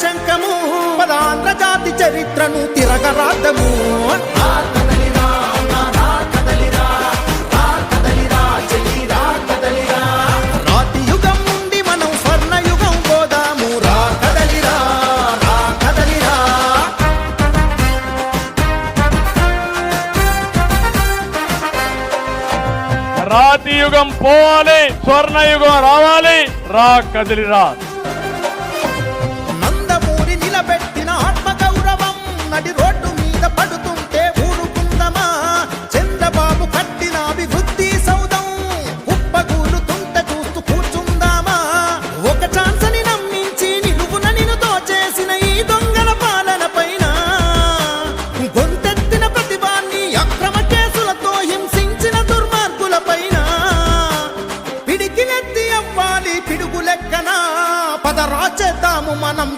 శంఖము పదాంధ్ర జాతి చరిత్రను తిరగరాద్దము రాతి యుగం నుండి మనం స్వర్ణ యుగం పోదాము రా కదలిరా రా కదలిరా రాతి యుగం పోవాలి, స్వర్ణ యుగం రావాలి, రా కదిలిరా. నందమూరి నిలబెట్టిన ఆత్మ గౌరవం నడి రోడ్డు మీద పడుతుంటే ఊరుకుందమా చంద్రబాబు కట్టిన అభివృద్ధి సౌధం కుప్పగూలుతుంటే చూస్తూ కూర్చుందామా ఒక ఛాన్స్ అని నమ్మించి నిలువున నిన్ను దోచేసిన ఈ దొంగల పాలన పైన గొంతెత్తిన ప్రతిభాన్ని అక్రమ కేసులతో హింసించిన దుర్మార్గుల పైన పిడికిలెత్తి అవ్వాలి పిడుగు లెక్కన పదరా చేద్దాము మనం